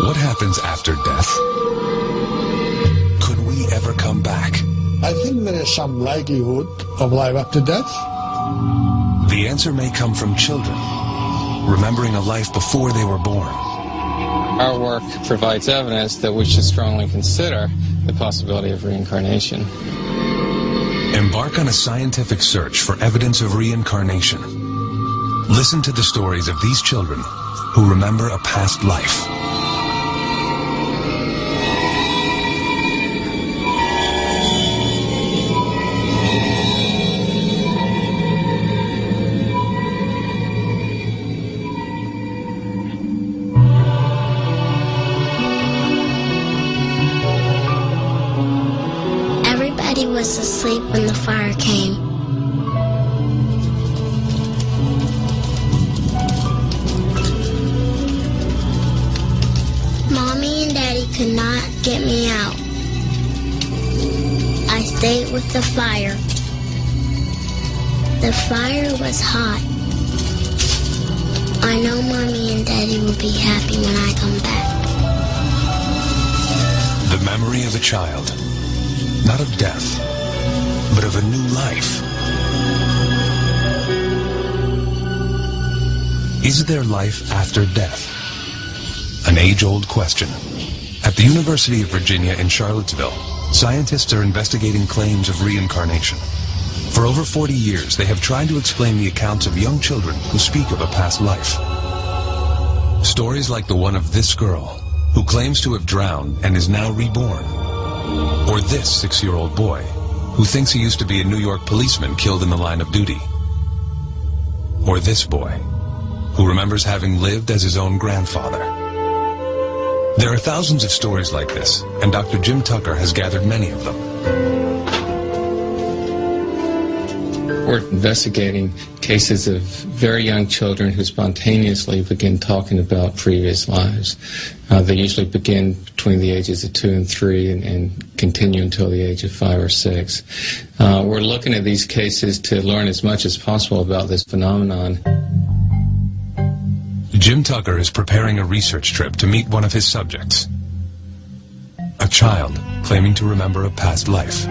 What happens after death? Could we ever come back? I think there is some likelihood of life after death. The answer may come from children, remembering a life before they were born. Our work provides evidence that we should strongly consider the possibility of reincarnation. Embark on a scientific search for evidence of reincarnation. Listen to the stories of these children who remember a past life. Everybody was asleep when the fire came. Mommy and Daddy could not get me out. I stayed with the fire. The fire was hot. I know Mommy and Daddy will be happy when I come back. The memory of a child, not of death, but of a new life. Is there life after death? An age-old question. At the University of Virginia in Charlottesville, scientists are investigating claims of reincarnation. For over 40 years, they have tried to explain the accounts of young children who speak of a past life. Stories like the one of this girl, who claims to have drowned and is now reborn. Or this 6-year-old boy, who thinks he used to be a New York policeman killed in the line of duty. Or this boy, who remembers having lived as his own grandfather. There are thousands of stories like this, and Dr. Jim Tucker has gathered many of them. We're investigating cases of very young children who spontaneously begin talking about previous lives. They usually begin between the ages of 2 and 3 and continue until the age of 5 or 6. We're looking at these cases to learn as much as possible about this phenomenon. Jim Tucker is preparing a research trip to meet one of his subjects, a child claiming to remember a past life.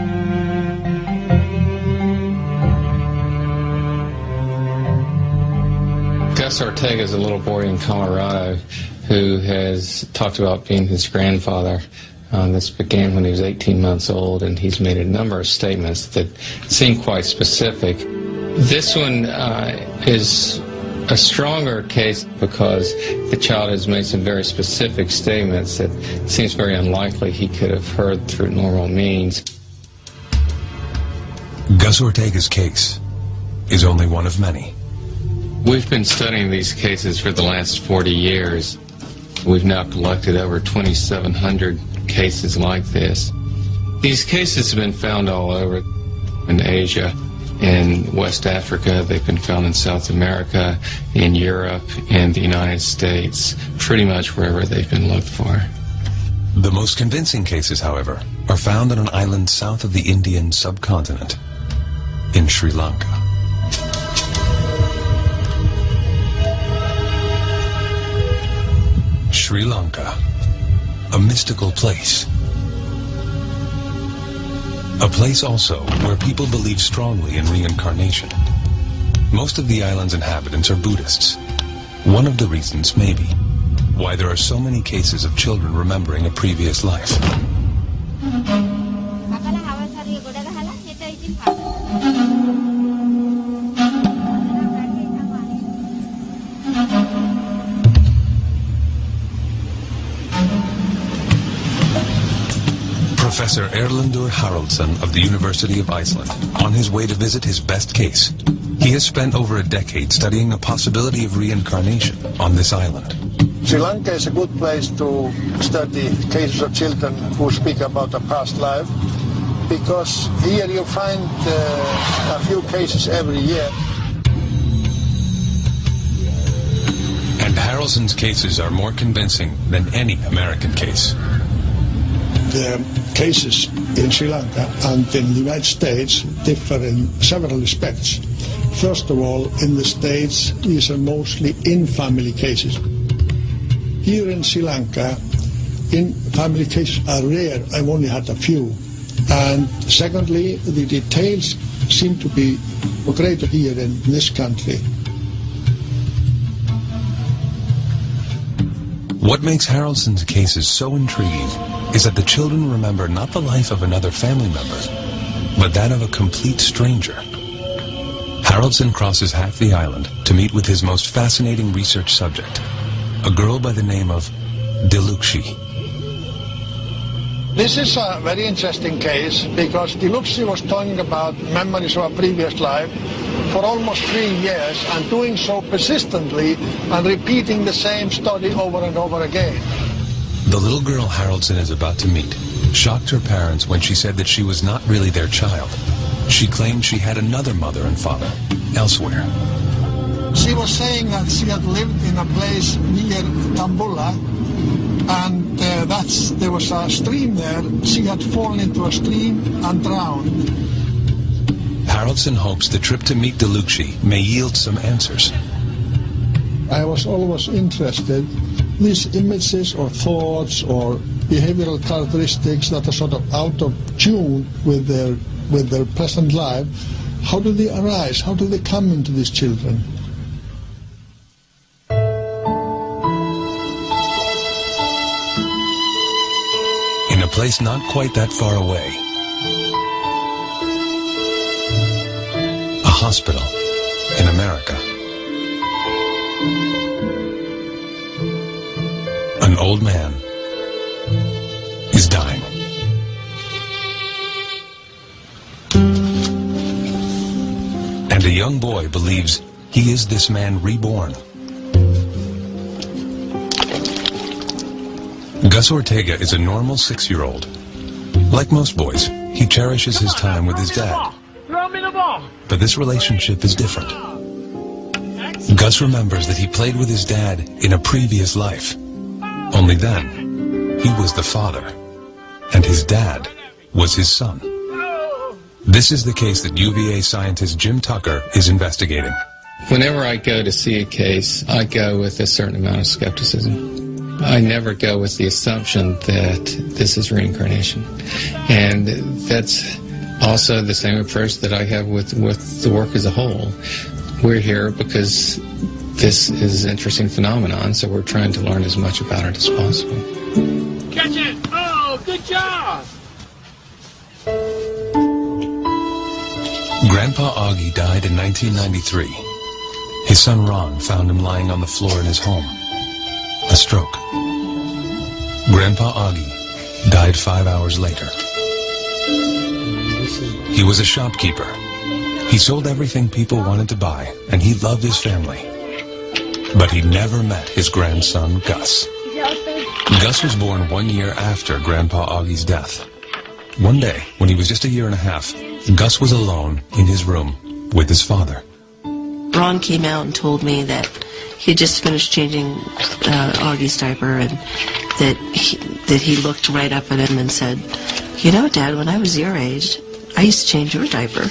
Gus Ortega is a little boy in Colorado who has talked about being his grandfather. This began when he was 18 months old, and he's made a number of statements that seem quite specific. This one is a stronger case because the child has made some very specific statements that it seems very unlikely he could have heard through normal means. Gus Ortega's case is only one of many. We've been studying these cases for the last 40 years. We've now collected over 2,700 cases like this. These cases have been found all over in Asia, in West Africa, they've been found in South America, in Europe, and the United States, pretty much wherever they've been looked for. The most convincing cases, however, are found on an island south of the Indian subcontinent, in Sri Lanka. Sri Lanka, a mystical place. A place also where people believe strongly in reincarnation. Most of the island's inhabitants are Buddhists. One of the reasons may be why there are so many cases of children remembering a previous life. Professor Erlendur Haraldsson of the University of Iceland, on his way to visit his best case. He has spent over a decade studying the possibility of reincarnation on this island. Sri Lanka is a good place to study cases of children who speak about a past life, because here you find a few cases every year. And Haraldsson's cases are more convincing than any American case. The cases in Sri Lanka and in the United States differ in several respects. First of all, in the States, these are mostly in-family cases. Here in Sri Lanka, in family cases are rare. I've only had a few. And secondly, the details seem to be greater here in this country. What makes Haraldson's cases so intriguing is that the children remember not the life of another family member, but that of a complete stranger. Haraldson crosses half the island to meet with his most fascinating research subject, a girl by the name of Dilukshi. This is a very interesting case because Dilukshi was talking about memories of a previous life for almost 3 years and doing so persistently and repeating the same story over and over again. The little girl Haraldson is about to meet shocked her parents when she said that she was not really their child. She claimed she had another mother and father elsewhere. She was saying that she had lived in a place near Tambula, and there was a stream there. She had fallen into a stream and drowned. Haraldson hopes the trip to meet Dilukshi may yield some answers. I was always interested these images or thoughts or behavioral characteristics that are sort of out of tune with their present life. How do they arise? How do they come into these children? In a place not quite that far away, a hospital in America. An old man is dying. And a young boy believes he is this man reborn. Gus Ortega is a normal 6-year-old. Like most boys, he cherishes his time with his dad. But this relationship is different. Gus remembers that he played with his dad in a previous life. Only then, he was the father, and his dad was his son. This is the case that UVA scientist Jim Tucker is investigating. Whenever I go to see a case, I go with a certain amount of skepticism. I never go with the assumption that this is reincarnation. And that's also the same approach that I have with the work as a whole. We're here because this is an interesting phenomenon, so we're trying to learn as much about it as possible. Catch it! Oh, good job! Grandpa Augie died in 1993. His son Ron found him lying on the floor in his home. A stroke. Grandpa Augie died 5 hours later. He was a shopkeeper. He sold everything people wanted to buy, and he loved his family. But he never met his grandson, Gus. Gus was born 1 year after Grandpa Augie's death. One day, when he was just 1.5 years, Gus was alone in his room with his father. Ron came out and told me that he had just finished changing Augie's diaper, and that he looked right up at him and said, "You know, Dad, when I was your age, I used to change your diaper."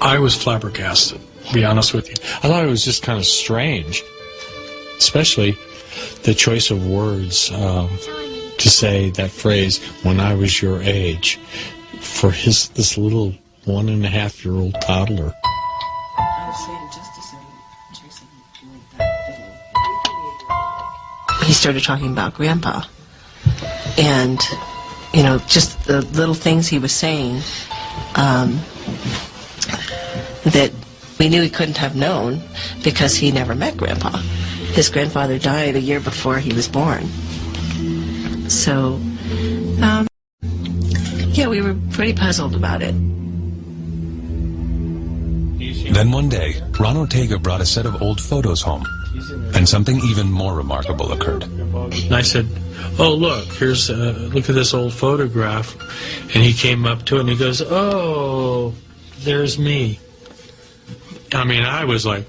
I was flabbergasted, to be honest with you. I thought it was just kind of strange, especially the choice of words to say that phrase, "when I was your age," for this little 1.5-year-old toddler. He started talking about Grandpa, and you know, just the little things he was saying that we knew he couldn't have known because he never met Grandpa. His grandfather died 1 year before he was born. So, yeah, we were pretty puzzled about it. Then one day, Ron Ortega brought a set of old photos home, and something even more remarkable occurred. And I said, "Oh, look, look at this old photograph." And he came up to it and he goes, "Oh, there's me." I mean, I was like,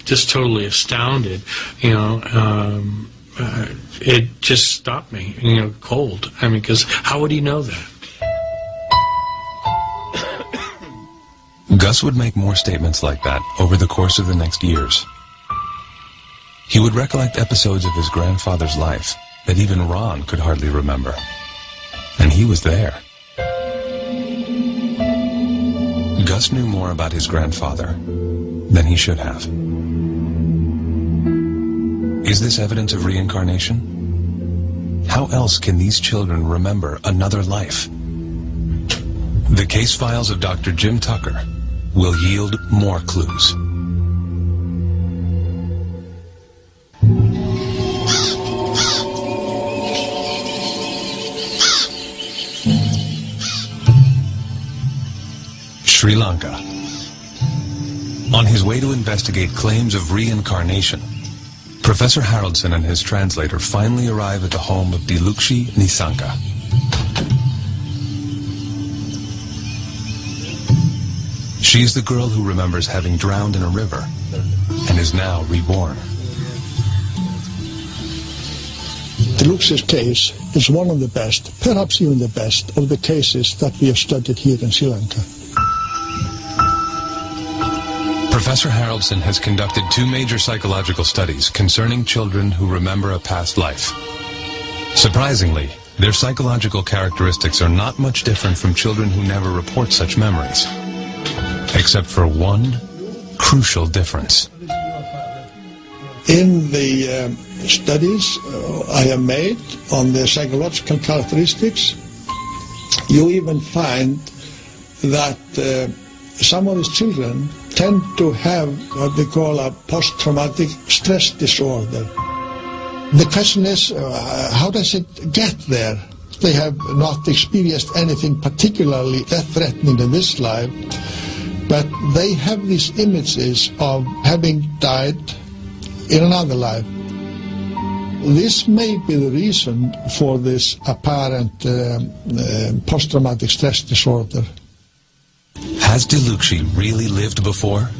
just totally astounded, you know. It just stopped me, you know, cold. I mean, because how would he know that? Gus would make more statements like that over the course of the next years. He would recollect episodes of his grandfather's life that even Ron could hardly remember. And he was there. Gus knew more about his grandfather than he should have. Is this evidence of reincarnation? How else can these children remember another life? The case files of Dr. Jim Tucker will yield more clues. Sri Lanka. On his way to investigate claims of reincarnation, Professor Haraldson and his translator finally arrive at the home of Dilukshi Nisanka. She's the girl who remembers having drowned in a river and is now reborn. Dilukshi's case is one of the best, perhaps even the best, of the cases that we have studied here in Sri Lanka. Professor Haraldson has conducted 2 major psychological studies concerning children who remember a past life. Surprisingly, their psychological characteristics are not much different from children who never report such memories, except for one crucial difference. In the studies I have made on the psychological characteristics, you even find that some of these children tend to have what we call a post-traumatic stress disorder. The question is, how does it get there? They have not experienced anything particularly death-threatening in this life, but they have these images of having died in another life. This may be the reason for this apparent post-traumatic stress disorder. Has Dilukshi really lived before?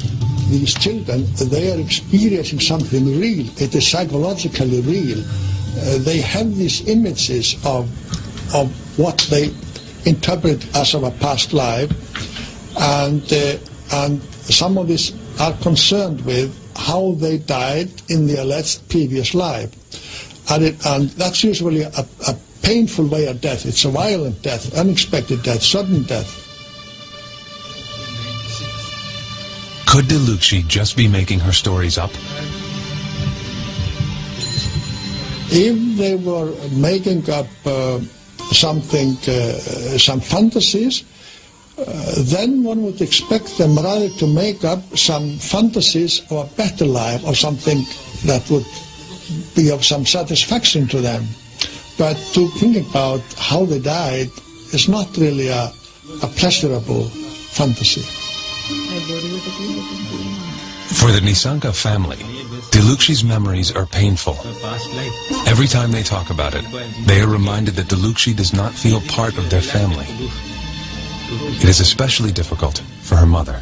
These children, they are experiencing something real. It is psychologically real. They have these images of what they interpret as of a past life, and some of these are concerned with how they died in the alleged previous life. And that's usually a painful way of death. It's a violent death, unexpected death, sudden death. Could Dilukshi just be making her stories up? If they were making up some fantasies, then one would expect them rather to make up some fantasies of a better life or something that would be of some satisfaction to them. But to think about how they died is not really a pleasurable fantasy. For the Nisanka family, Dilukshi's memories are painful. Every time they talk about it, they are reminded that Dilukshi does not feel part of their family. It is especially difficult for her mother.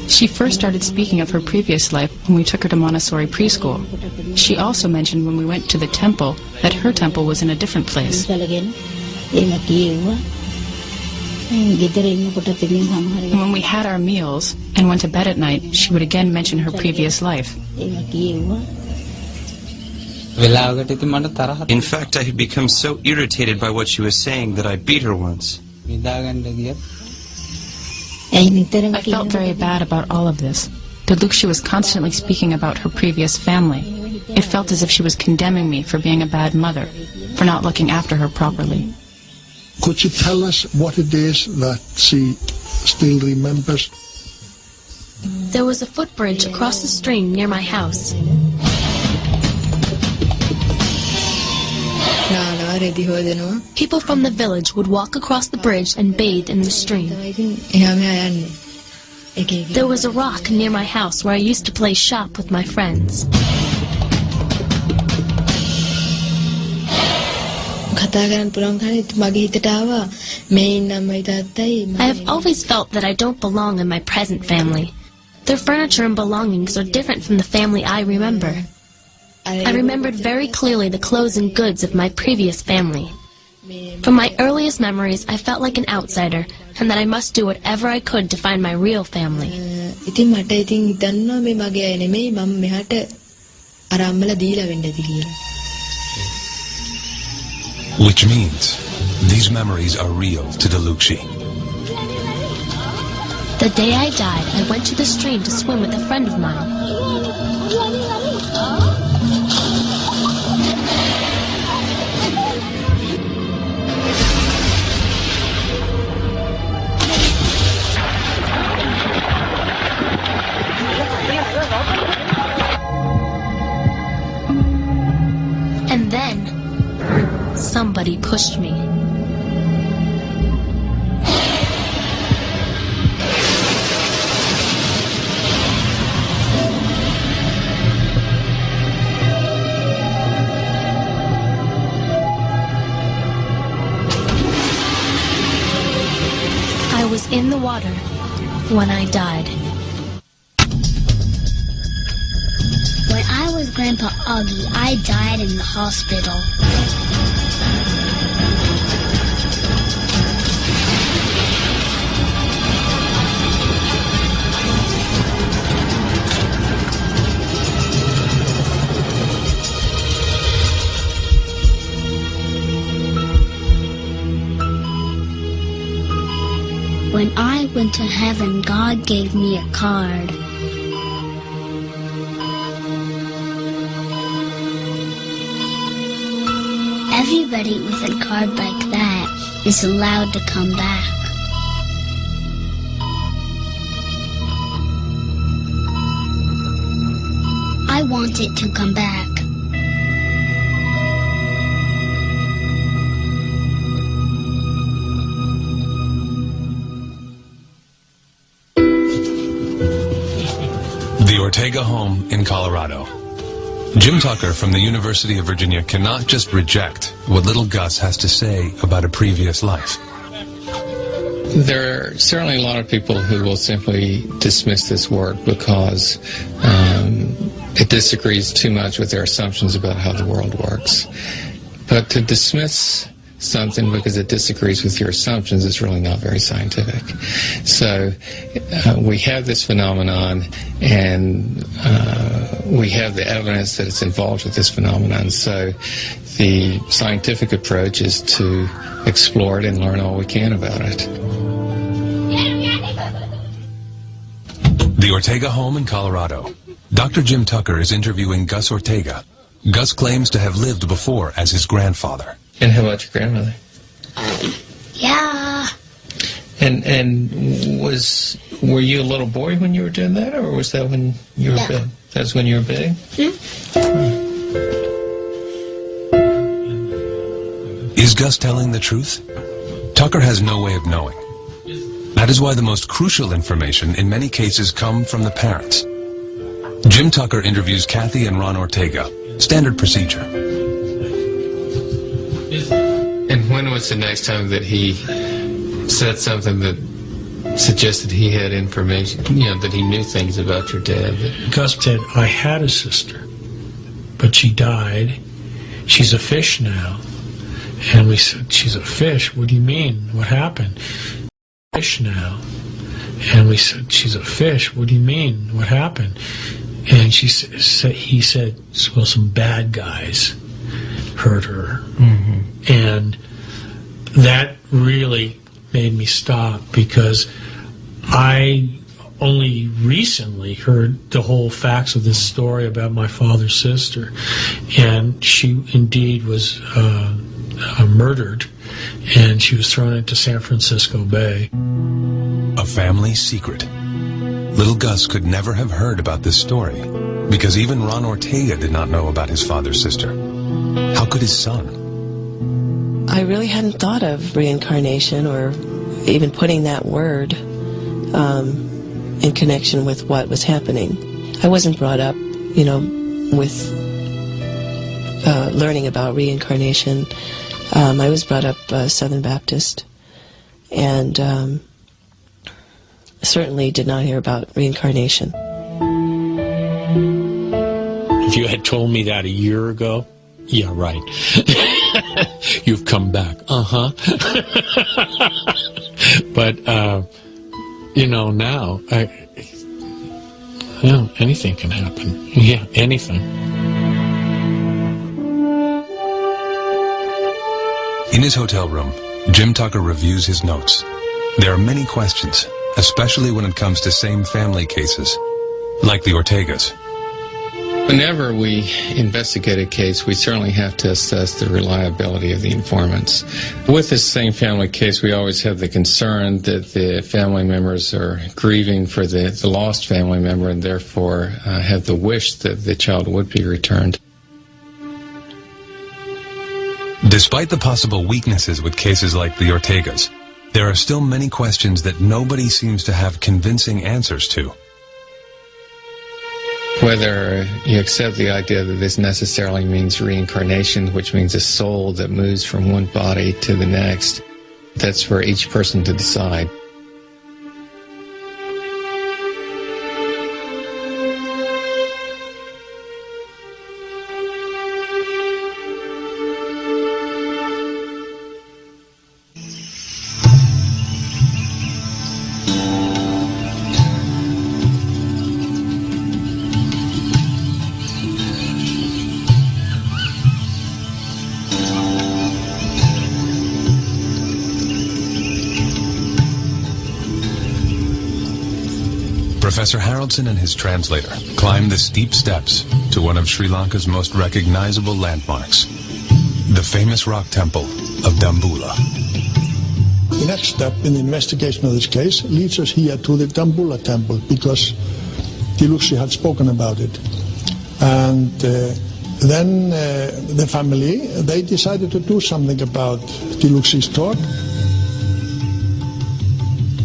She first started speaking of her previous life when we took her to Montessori preschool. She also mentioned when we went to the temple that her temple was in a different place. And when we had our meals and went to bed at night, she would again mention her previous life. In fact, I had become so irritated by what she was saying that I beat her once. I felt very bad about all of this. Dilukshi was constantly speaking about her previous family. It felt as if she was condemning me for being a bad mother, for not looking after her properly. Could you tell us what it is that she still remembers? There was a footbridge across the stream near my house. People from the village would walk across the bridge and bathe in the stream. There was a rock near my house where I used to play shop with my friends. I have always felt that I don't belong in my present family. Their furniture and belongings are different from the family I remember. I remembered very clearly the clothes and goods of my previous family. From my earliest memories, I felt like an outsider, and that I must do whatever I could to find my real family. ඉතින් මට ඉතින් හිතන්නවා මේ මගේ අය නෙමෙයි මම මෙහාට ආරම්භලා දීලා වෙන්නද කියලා. Which means these memories are real to Delukshi. The day I died, I went to the stream to swim with a friend of mine. And then, somebody pushed me. I was in the water when I died. When I was Grandpa Augie, I died in the hospital. When I went to heaven, God gave me a card. Everybody with a card like that is allowed to come back. I want it to come back. The Ortega home in Colorado. Jim Tucker from the University of Virginia cannot just reject what little Gus has to say about a previous life. There are certainly a lot of people who will simply dismiss this work because it disagrees too much with their assumptions about how the world works. But to dismiss something because it disagrees with your assumptions is really not very scientific. So we have this phenomenon, and we have the evidence that it's involved with this phenomenon. So the scientific approach is to explore it and learn all we can about it. The Ortega home in Colorado. Dr. Jim Tucker is interviewing Gus Ortega. Gus claims to have lived before as his grandfather. And how about your grandmother? Yeah. And were you a little boy when you were doing that, or was that when you were big? That's when you were big? Is Gus telling the truth? Tucker has no way of knowing. That is why the most crucial information in many cases come from the parents. Jim Tucker interviews Kathy and Ron Ortega. Standard procedure. And when was the next time that he said something that suggested he had information, that he knew things about your dad? Gus said, I had a sister, but she died. She's a fish now. And we said, she's a fish? What do you mean? What happened? Fish now. And we said, she's a fish? What do you mean? What happened? And he said, well, some bad guys hurt her. Mm-hmm. And that really made me stop, because I only recently heard the whole facts of this story about my father's sister. And she indeed was murdered, and she was thrown into San Francisco Bay. A family secret. Little Gus could never have heard about this story, because even Ron Ortega did not know about his father's sister. How could his son? I really hadn't thought of reincarnation or even putting that word in connection with what was happening. I wasn't brought up, with learning about reincarnation. I was brought up Southern Baptist, and certainly did not hear about reincarnation. If you had told me that a year ago, yeah, right. You've come back. But, now, anything can happen. Yeah, anything. In his hotel room, Jim Tucker reviews his notes. There are many questions, especially when it comes to same family cases, like the Ortegas. Whenever we investigate a case, we certainly have to assess the reliability of the informants. With this same family case, we always have the concern that the family members are grieving for the lost family member and therefore have the wish that the child would be returned. Despite the possible weaknesses with cases like the Ortegas, there are still many questions that nobody seems to have convincing answers to. Whether you accept the idea that this necessarily means reincarnation, which means a soul that moves from one body to the next, that's for each person to decide. Professor Haraldson and his translator climb the steep steps to one of Sri Lanka's most recognizable landmarks, the famous rock temple of Dambulla. The next step in the investigation of this case leads us here to the Dambulla temple because Diluksy had spoken about it. And then the family, they decided to do something about Diluksy's talk.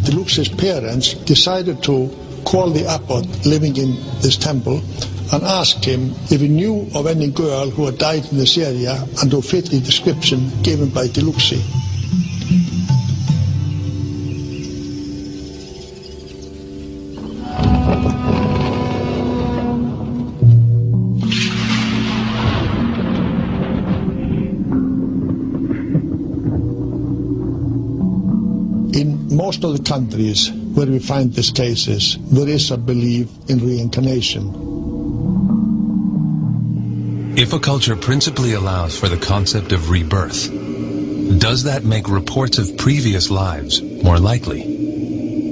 Diluksy's parents decided to call the abbot living in this temple and ask him if he knew of any girl who had died in this area and who fit the description given by Diluksy. In most of the countries where we find these cases, there is a belief in reincarnation. If a culture principally allows for the concept of rebirth, does that make reports of previous lives more likely?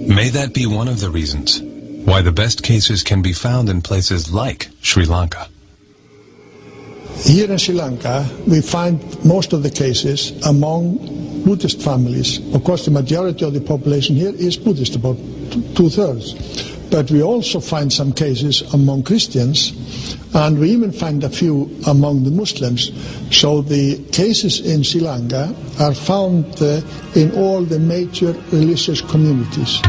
May that be one of the reasons why the best cases can be found in places like Sri Lanka? Here in Sri Lanka, we find most of the cases among Buddhist families. Of course, the majority of the population here is Buddhist, about 2/3. But we also find some cases among Christians, and we even find a few among the Muslims. So the cases in Sri Lanka are found in all the major religious communities.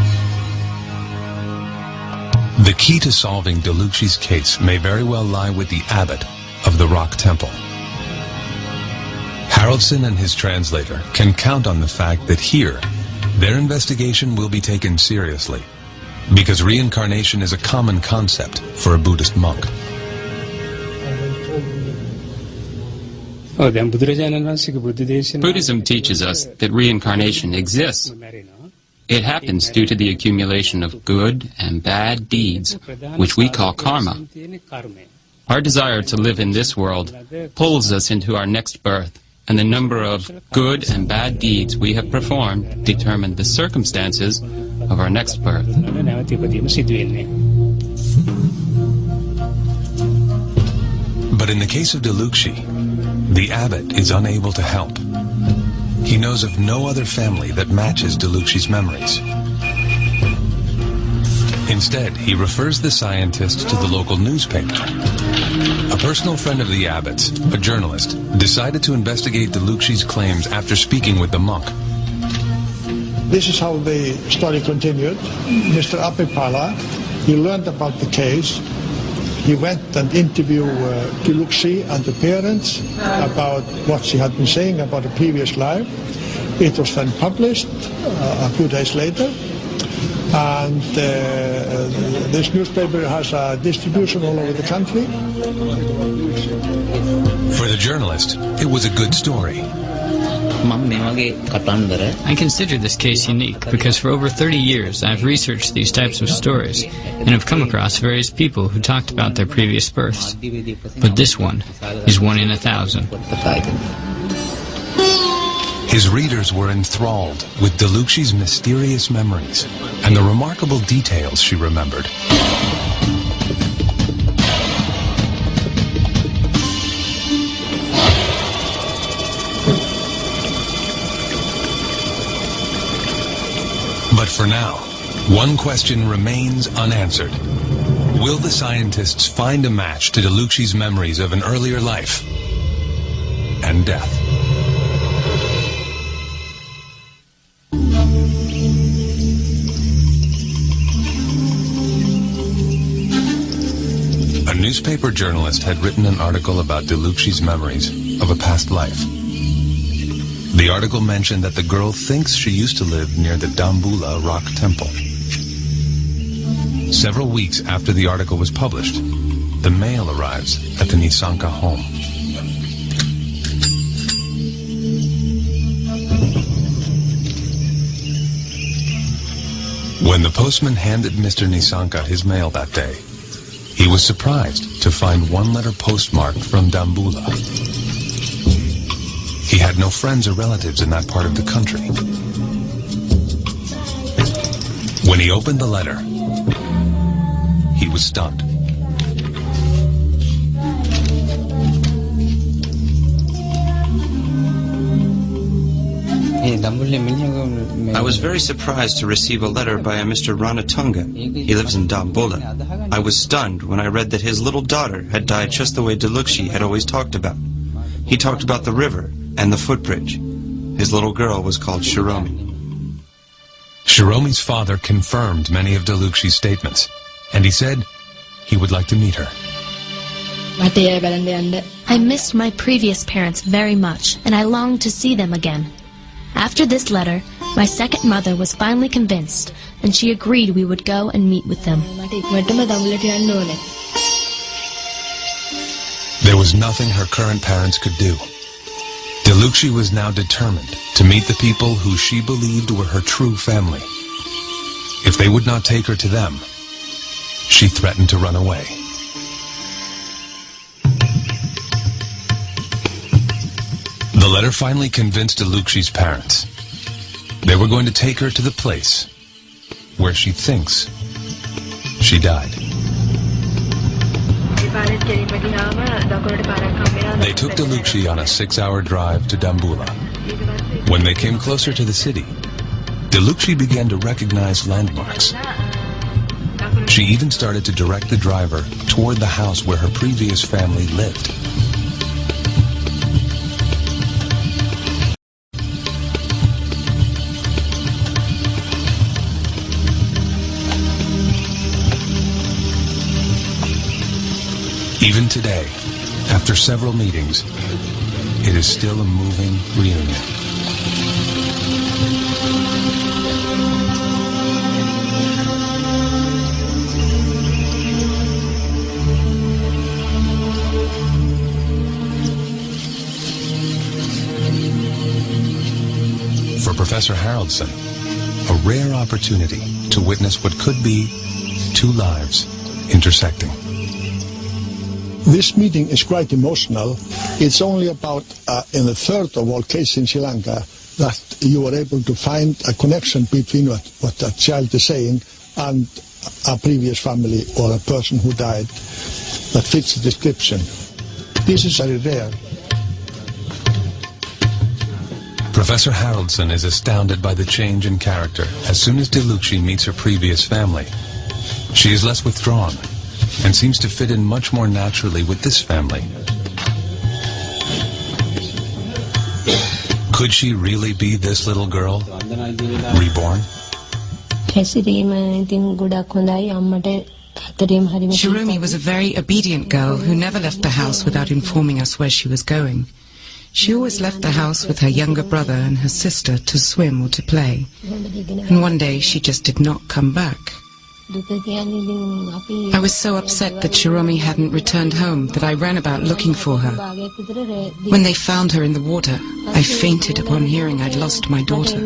The key to solving Diluksy's case may very well lie with the abbot of the rock temple. Haraldson and his translator can count on the fact that here, their investigation will be taken seriously, because reincarnation is a common concept for a Buddhist monk. Buddhism teaches us that reincarnation exists. It happens due to the accumulation of good and bad deeds, which we call karma. Our desire to live in this world pulls us into our next birth, and the number of good and bad deeds we have performed determine the circumstances of our next birth. But in the case of Diluksy, the abbot is unable to help. He knows of no other family that matches Diluksy's memories. Instead, he refers the scientist to the local newspaper. A personal friend of the abbot's, a journalist, decided to investigate Diluksy's claims after speaking with the monk. This is how the story continued. Mr. Apipala, he learned about the case. He went and interviewed Diluksy and the parents about what she had been saying about a previous life. It was then published a few days later. And this newspaper has a distribution all over the country. For the journalist, it was a good story. I consider this case unique because for over 30 years I've researched these types of stories and have come across various people who talked about their previous births. But this one is 1 in 1,000. His readers were enthralled with Deluxi's mysterious memories and the remarkable details she remembered. But for now, one question remains unanswered. Will the scientists find a match to Deluxi's memories of an earlier life and death? A newspaper journalist had written an article about Deluxi's memories of a past life. The article mentioned that the girl thinks she used to live near the Dambula rock temple. Several weeks after the article was published, the mail arrives at the Nisanka home. When the postman handed Mr. Nisanka his mail that day, he was surprised to find one letter postmarked from Dambula. He had no friends or relatives in that part of the country. When he opened the letter, he was stunned. I was very surprised to receive a letter by a Mr. Ranatunga. He lives in Dambula. I was stunned when I read that his little daughter had died just the way Deluxi had always talked about. He talked about the river and the footbridge. His little girl was called Shiromi. Shiromi's father confirmed many of Deluxi's statements, and he said he would like to meet her. I missed my previous parents very much, and I longed to see them again. After this letter, my second mother was finally convinced, and she agreed we would go and meet with them. There was nothing her current parents could do. Deluxi was now determined to meet the people who she believed were her true family. If they would not take her to them, she threatened to run away. The letter finally convinced Deluxi's parents. They were going to take her to the place where she thinks she died. They took Deluxi on a 6-hour drive to Dambula. When they came closer to the city, Deluxi began to recognize landmarks. She even started to direct the driver toward the house where her previous family lived. Even today, after several meetings, it is still a moving reunion. For Professor Haraldson, a rare opportunity to witness what could be two lives intersecting. This meeting is quite emotional. It's only about in a third of all cases in Sri Lanka that you were able to find a connection between what a child is saying and a previous family or a person who died that fits the description. This is very rare. Professor Haraldson is astounded by the change in character as soon as Deluxi meets her previous family. She is less withdrawn and seems to fit in much more naturally with this family. Could she really be this little girl, reborn? Shiromi was a very obedient girl who never left the house without informing us where she was going. She always left the house with her younger brother and her sister to swim or to play. And one day she just did not come back. I was so upset that Shiromi hadn't returned home that I ran about looking for her. When they found her in the water, I fainted upon hearing I'd lost my daughter.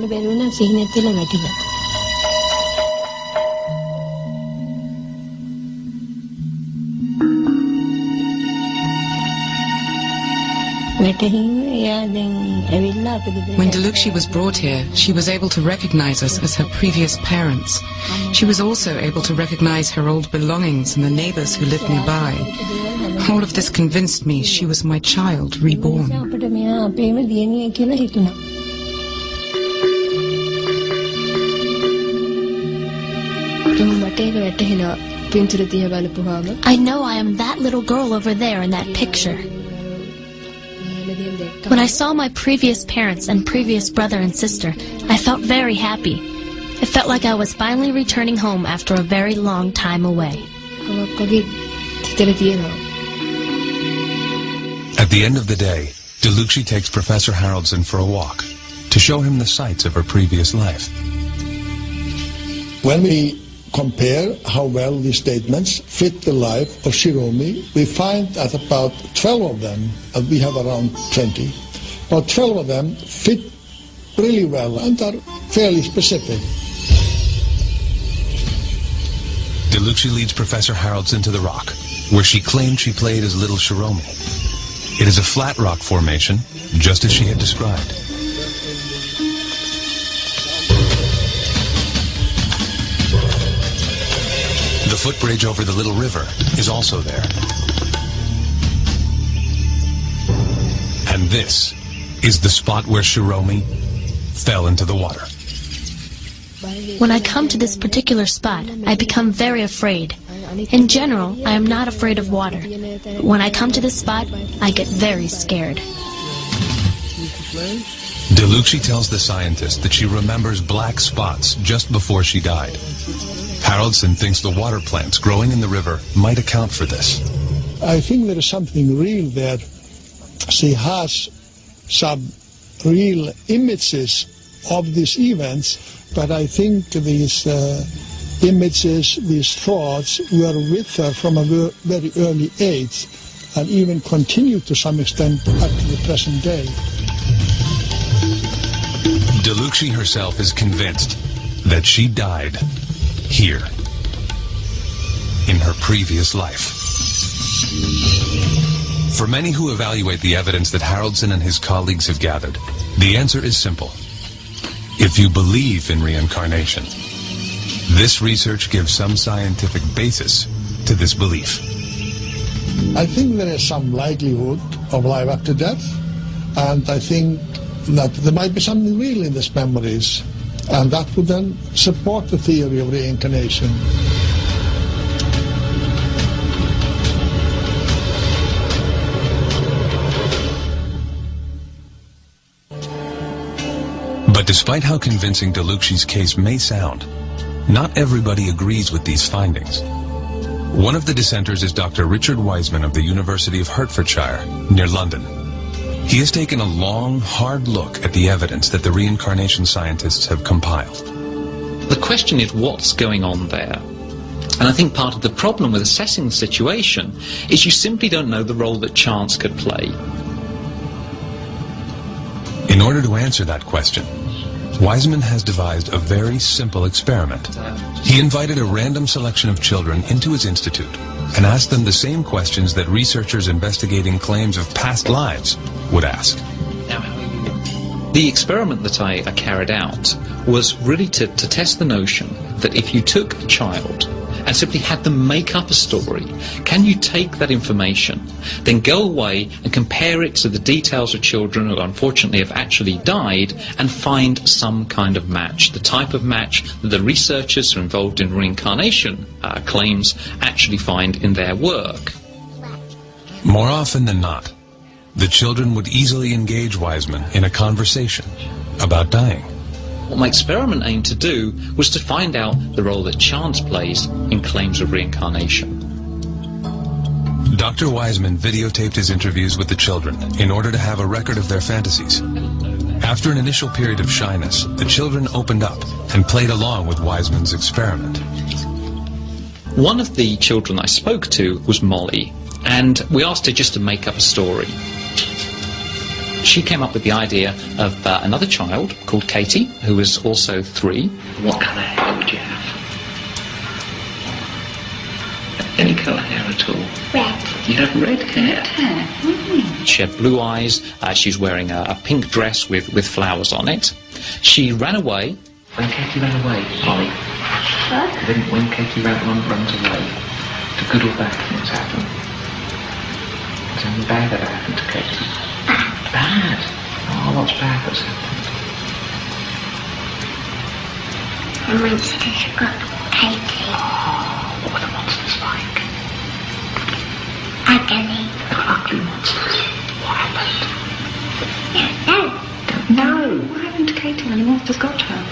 When Delukshi was brought here, she was able to recognize us as her previous parents. She was also able to recognize her old belongings and the neighbors who lived nearby. All of this convinced me she was my child, reborn. I know I am that little girl over there in that picture. When I saw my previous parents and previous brother and sister, I felt very happy. It felt like I was finally returning home after a very long time away. At the end of the day, Delukshi takes Professor Haraldson for a walk to show him the sights of her previous life. When we compare how well these statements fit the life of Shiromi, we find that about 12 of them, and we have around 20, about 12 of them fit really well and are fairly specific. Delukshi leads Professor Haraldson to the rock, where she claimed she played as little Shiromi. It is a flat rock formation, just as she had described. The footbridge over the little river is also there. And this is the spot where Shiromi fell into the water. When I come to this particular spot, I become very afraid. In general, I am not afraid of water. But when I come to this spot, I get very scared. Delukshi tells the scientist that she remembers black spots just before she died. Haraldson thinks the water plants growing in the river might account for this. I think there is something real there. She has some real images of these events, but I think these images, these thoughts were with her from a very early age and even continue to some extent up to the present day. Delukshi herself is convinced that she died here, in her previous life. For many who evaluate the evidence that Haraldson and his colleagues have gathered, the answer is simple. If you believe in reincarnation, this research gives some scientific basis to this belief. I think there is some likelihood of life after death, and I think that there might be something real in these memories, and that would then support the theory of reincarnation. But despite how convincing Delukshi's case may sound, not everybody agrees with these findings. One of the dissenters is Dr. Richard Wiseman of the University of Hertfordshire, near London. He has taken a long, hard look at the evidence that the reincarnation scientists have compiled. The question is what's going on there? And I think part of the problem with assessing the situation is you simply don't know the role that chance could play. In order to answer that question, Wiseman has devised a very simple experiment. He invited a random selection of children into his institute and asked them the same questions that researchers investigating claims of past lives would ask. The experiment that I carried out was really to test the notion that if you took a child and simply had them make up a story, can you take that information, then go away and compare it to the details of children who unfortunately have actually died and find some kind of match, the type of match that the researchers who are involved in reincarnation claims actually find in their work. More often than not, the children would easily engage Wiseman in a conversation about dying. What my experiment aimed to do was to find out the role that chance plays in claims of reincarnation. Dr. Wiseman videotaped his interviews with the children in order to have a record of their fantasies. After an initial period of shyness, the children opened up and played along with Wiseman's experiment. One of the children I spoke to was Molly, and we asked her just to make up a story. She came up with the idea of another child called Katie, who was also 3. What colour hair would you have? Any colour hair at all? Red. You have red hair? She had blue eyes. She's wearing a pink dress with flowers on it. She ran away. When Katie ran away, Molly? What? When Katie runs away, the good or bad things happen? Is there anything bad ever happened to Katie? Bad? Oh, what's bad that's happened? The monsters got Katie. Oh, what were the monsters like? Ugly. Ugly monsters. What happened? No. What happened to Katie when the monsters got her?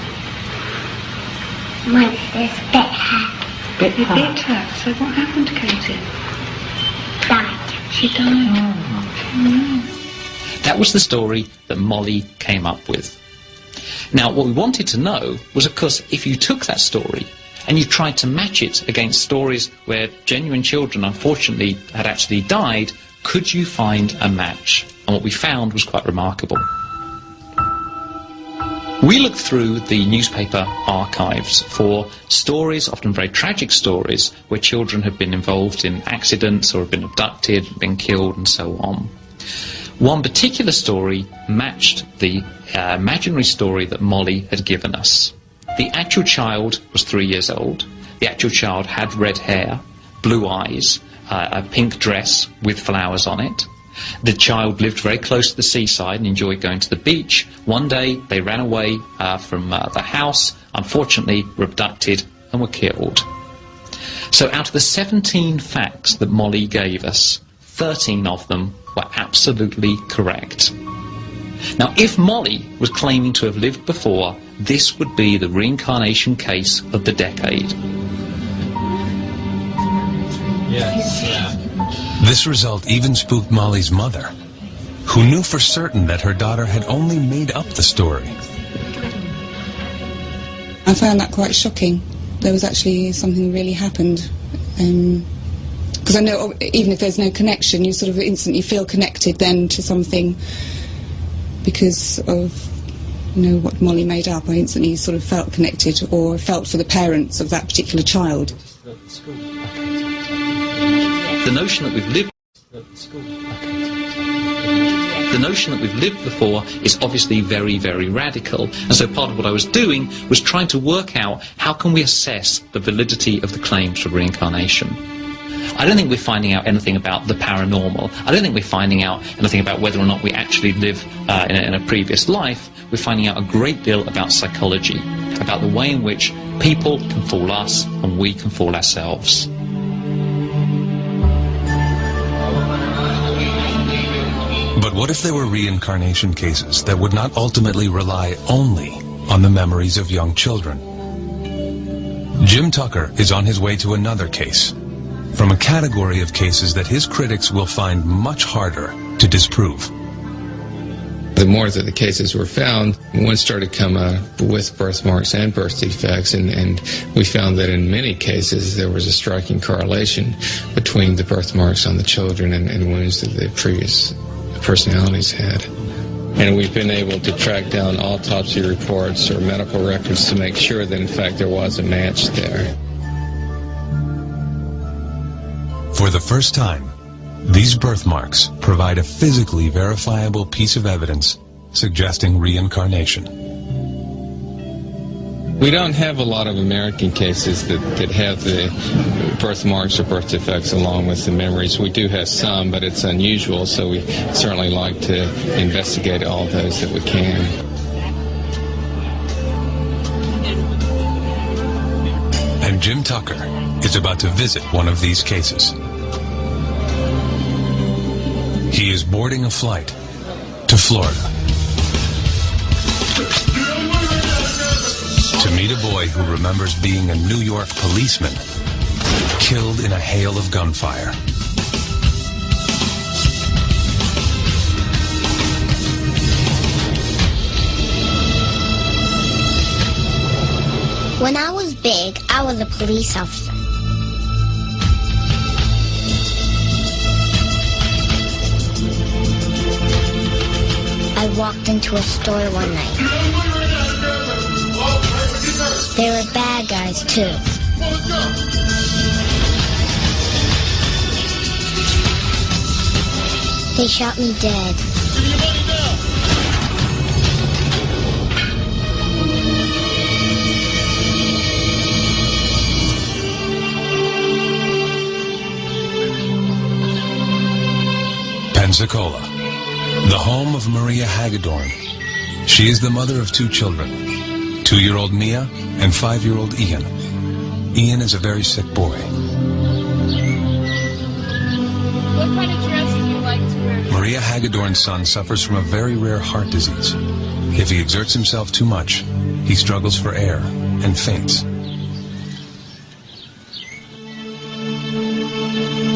Monsters bit her. Bit her? So what happened to Katie? Died. She died. Oh. That was the story that Molly came up with. Now, what we wanted to know was, of course, if you took that story and you tried to match it against stories where genuine children, unfortunately, had actually died, could you find a match? And what we found was quite remarkable. We looked through the newspaper archives for stories, often very tragic stories, where children have been involved in accidents or have been abducted, been killed, and so on. One particular story matched the imaginary story that Molly had given us. The actual child was 3 years old. The actual child had red hair, blue eyes, a pink dress with flowers on it. The child lived very close to the seaside and enjoyed going to the beach. One day they ran away from the house, unfortunately were abducted and were killed. So out of the 17 facts that Molly gave us, 13 of them were absolutely correct. Now, if Molly was claiming to have lived before, this would be the reincarnation case of the decade. Yes. This result even spooked Molly's mother, who knew for certain that her daughter had only made up the story. I found that quite shocking. There was actually something really happened. Because I know even if there's no connection, you sort of instantly feel connected then to something because of, what Molly made up. I instantly sort of felt connected or felt for the parents of that particular child. The notion that we've lived before is obviously very, very radical. And so part of what I was doing was trying to work out how can we assess the validity of the claims for reincarnation. I don't think we're finding out anything about the paranormal. I don't think we're finding out anything about whether or not we actually live in a previous life. We're finding out a great deal about psychology, about the way in which people can fool us and we can fool ourselves. But what if there were reincarnation cases that would not ultimately rely only on the memories of young children? Jim Tucker is on his way to another case, from a category of cases that his critics will find much harder to disprove. The more that the cases were found, one started to come with birthmarks and birth defects, and we found that in many cases there was a striking correlation between the birthmarks on the children and wounds that the previous personalities had. And we've been able to track down autopsy reports or medical records to make sure that in fact there was a match there. For the first time, these birthmarks provide a physically verifiable piece of evidence suggesting reincarnation. We don't have a lot of American cases that have the birthmarks or birth defects along with the memories. We do have some, but it's unusual, so we certainly like to investigate all those that we can. And Jim Tucker is about to visit one of these cases. He is boarding a flight to Florida to meet a boy who remembers being a New York policeman killed in a hail of gunfire. When I was big, I was a police officer. walked into a store one night. They were bad guys, too. They shot me dead. Pensacola, the home of Maria Hagedorn. She is the mother of 2 children, 2-year-old Mia and 5-year-old Ian. Ian is a very sick boy. What kind of dress do you like to wear? Maria Hagedorn's son suffers from a very rare heart disease. If he exerts himself too much, he struggles for air and faints.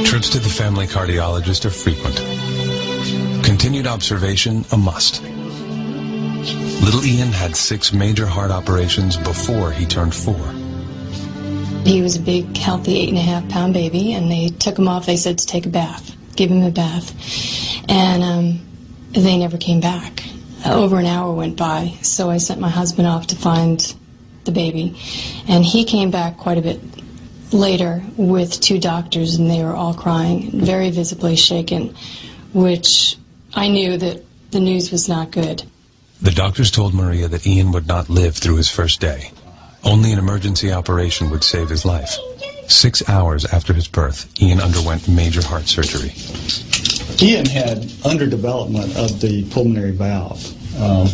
Trips to the family cardiologist are frequent. Continued observation a must. Little Ian had 6 major heart operations before he turned 4. He was a big, healthy 8.5-pound baby, and they took him off. They said to take a bath, give him a bath, and they never came back. Over an hour went by, so I sent my husband off to find the baby, and he came back quite a bit later with 2 doctors, and they were all crying, very visibly shaken, which I knew that the news was not good. The doctors told Maria that Ian would not live through his first day. Only an emergency operation would save his life. 6 hours after his birth, Ian underwent major heart surgery. Ian had underdevelopment of the pulmonary valve,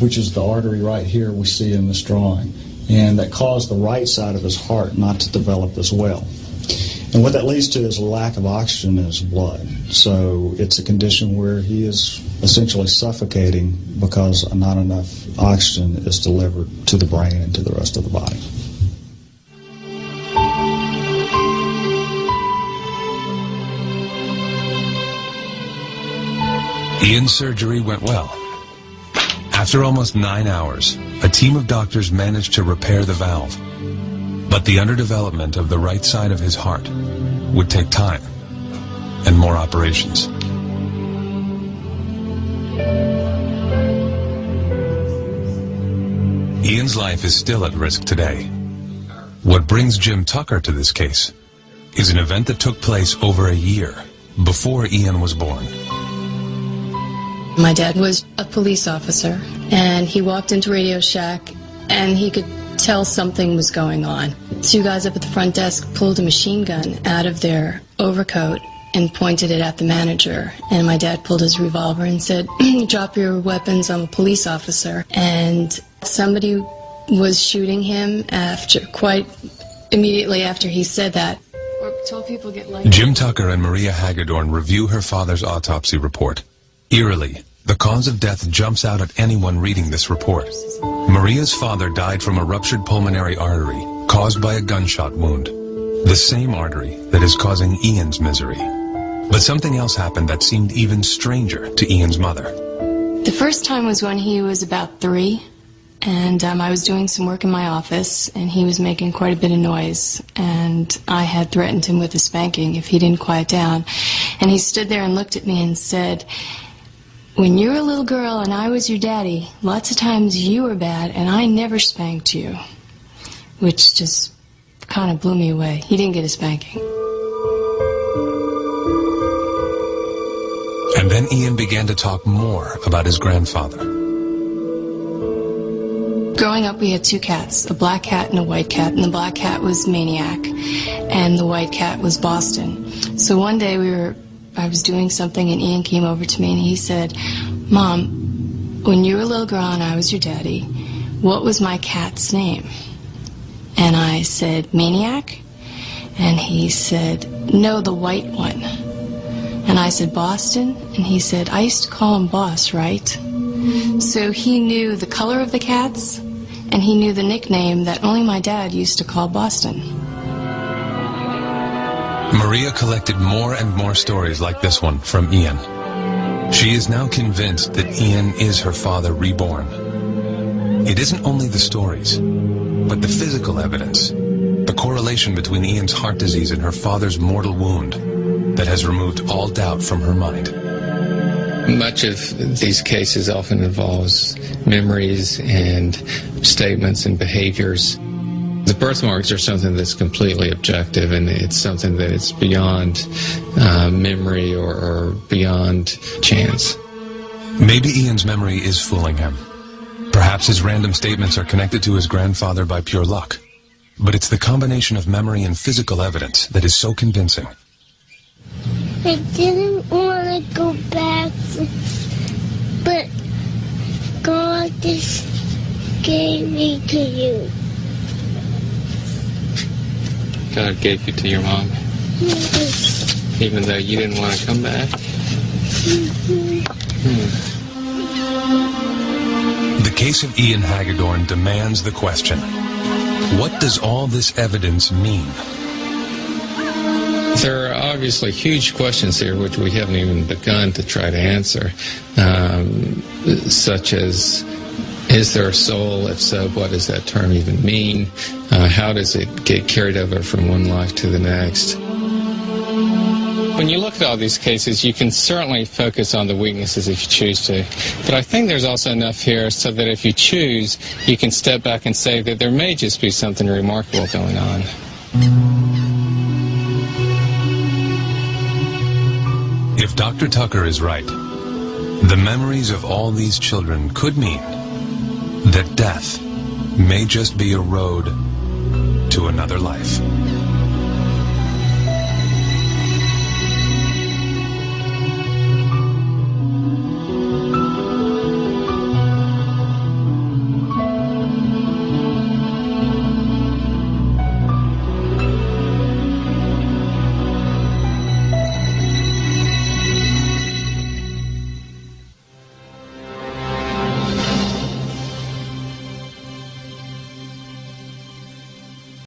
which is the artery right here we see in this drawing, and that caused the right side of his heart not to develop as well. And what that leads to is a lack of oxygen in his blood. So it's a condition where he is essentially suffocating because not enough oxygen is delivered to the brain and to the rest of the body. Ian's surgery went well. After almost 9 hours, a team of doctors managed to repair the valve. But the underdevelopment of the right side of his heart would take time and more operations. Ian's life is still at risk today. What brings Jim Tucker to this case is an event that took place over a year before Ian was born. My dad was a police officer, and he walked into Radio Shack, and he could tell something was going on. 2 guys up at the front desk pulled a machine gun out of their overcoat and pointed it at the manager. And my dad pulled his revolver and said, "Drop your weapons, I'm a police officer." And somebody was shooting him quite immediately after he said that. Jim Tucker and Maria Hagedorn review her father's autopsy report. Eerily, the cause of death jumps out at anyone reading this report. Maria's father died from a ruptured pulmonary artery caused by a gunshot wound, the same artery that is causing Ian's misery. But something else happened that seemed even stranger to Ian's mother. The first time was when he was about 3, and I was doing some work in my office, and he was making quite a bit of noise, and I had threatened him with a spanking if he didn't quiet down. And he stood there and looked at me and said, "When you were a little girl and I was your daddy, lots of times you were bad and I never spanked you," which just kind of blew me away. He didn't get a spanking. And then Ian began to talk more about his grandfather. Growing up, we had 2 cats, a black cat and a white cat, and the black cat was Maniac, and the white cat was Boston. So one day I was doing something, and Ian came over to me and he said, "Mom, when you were a little girl and I was your daddy, what was my cat's name?" And I said, "Maniac?" And he said, "No, the white one." And I said, "Boston?" And he said, "I used to call him Boss, right?" So he knew the color of the cats, and he knew the nickname that only my dad used to call Boston. Maria collected more and more stories like this one from Ian. She is now convinced that Ian is her father reborn. It isn't only the stories, but the physical evidence, the correlation between Ian's heart disease and her father's mortal wound that has removed all doubt from her mind. Much of these cases often involves memories and statements and behaviors. The birthmarks are something that's completely objective, and it's something that is beyond memory or beyond chance. Maybe Ian's memory is fooling him. Perhaps his random statements are connected to his grandfather by pure luck. But it's the combination of memory and physical evidence that is so convincing. I didn't want to go back, but God just gave me to you. God gave you to your mom? Yes. Even though you didn't want to come back? The case of Ian Hagedorn demands the question, what does all this evidence mean? There are obviously huge questions here which we haven't even begun to try to answer, such as, is there a soul? If so, what does that term even mean? How does it get carried over from one life to the next? When you look at all these cases, you can certainly focus on the weaknesses if you choose to. But I think there's also enough here so that if you choose, you can step back and say that there may just be something remarkable going on. If Dr. Tucker is right, the memories of all these children could mean that death may just be a road to another life.